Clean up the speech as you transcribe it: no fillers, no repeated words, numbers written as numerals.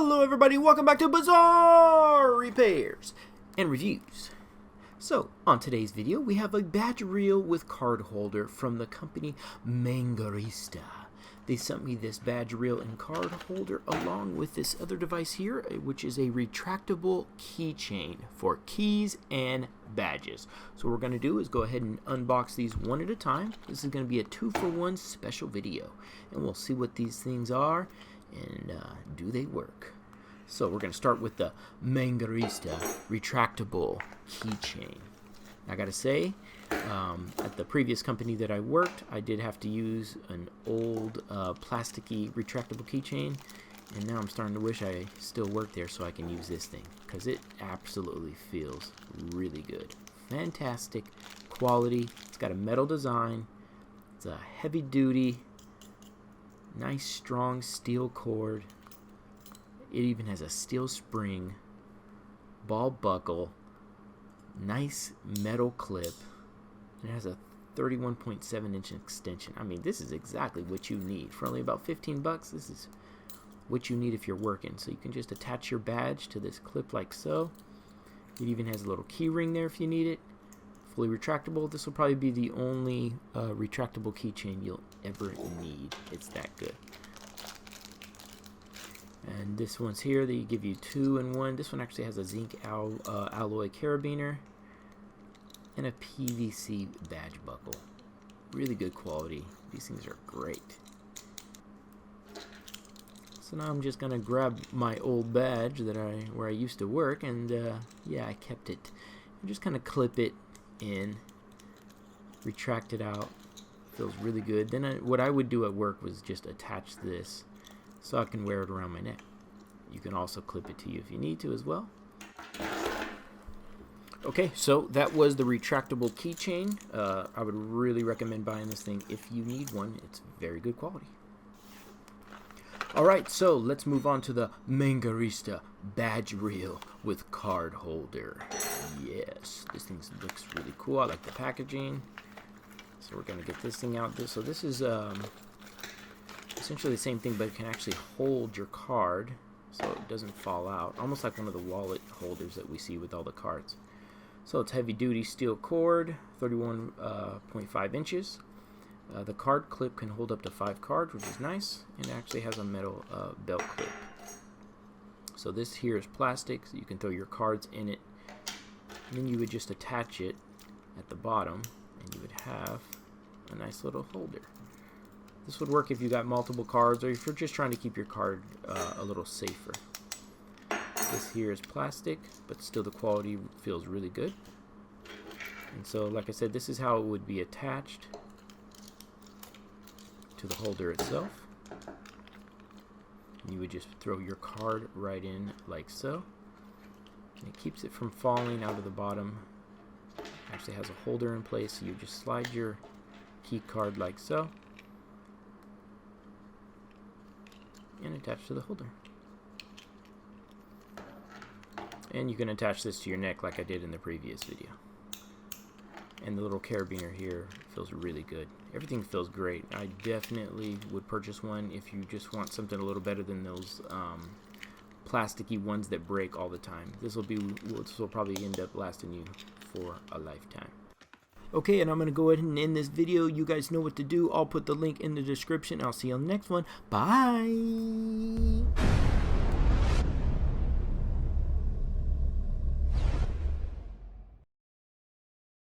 Hello everybody, welcome back to Bazzar Repairs and Reviews. So, on today's video, we have a badge reel with card holder from the company MNGARISTA. They sent me this badge reel and card holder along with this other device here, which is a retractable keychain for keys and badges. So what we're going to do is go ahead and unbox these one at a time. This is going to be a 2-for-1 special video, and we'll see what these things are and do they work. So we're going to start with the MNGARISTA Retractable Keychain. I gotta say, at the previous company that I worked, I did have to use an old plasticky retractable keychain, and now I'm starting to wish I still worked there so I can use this thing, because it absolutely feels really good. Fantastic quality. It's got a metal design. It's a heavy duty, nice strong steel cord. It even has a steel spring, ball buckle, nice metal clip. It has a 31.7-inch extension. I mean, this is exactly what you need. For only about 15 bucks, this is what you need if you're working. So you can just attach your badge to this clip like so. It even has a little key ring there if you need it. Fully retractable. This will probably be the only retractable keychain you'll ever need. It's that good. And this one's here, they give you 2-in-1. This one actually has a zinc alloy carabiner and a PVC badge buckle. Really good quality. These things are great. So now I'm just gonna grab my old badge that where I used to work, and yeah, I kept it. I'm just gonna clip it in, retract it out. Feels really good. Then what I would do at work was just attach this so I can wear it around my neck. You can also clip it to you if you need to as well. Okay, so that was the retractable keychain. I would really recommend buying this thing if you need one. It's very good quality. Alright, so let's move on to the MNGARISTA badge reel with card holder. Yes, this thing looks really cool. I like the packaging. So we're going to get this thing out. So this is essentially the same thing, but it can actually hold your card so it doesn't fall out, almost like one of the wallet holders that we see with all the cards. So it's heavy duty steel cord, 31.5 inches. The card clip can hold up to 5 cards, which is nice, and it actually has a metal belt clip. So this here is plastic, so you can throw your cards in it, and then you would just attach it at the bottom, and you would have a nice little holder. This would work if you got multiple cards, or if you're just trying to keep your card a little safer. This here is plastic, but still the quality feels really good. And so, like I said, this is how it would be attached to the holder itself. You would just throw your card right in like so. And it keeps it from falling out of the bottom. It actually has a holder in place, so you just slide your key card like so and attach to the holder. And you can attach this to your neck like I did in the previous video. And the little carabiner here feels really good. Everything feels great. I definitely would purchase one if you just want something a little better than those plasticky ones that break all the time. This will probably end up lasting you for a lifetime. Okay, and I'm going to go ahead and end this video. You guys know what to do. I'll put the link in the description. I'll see you on the next one. Bye!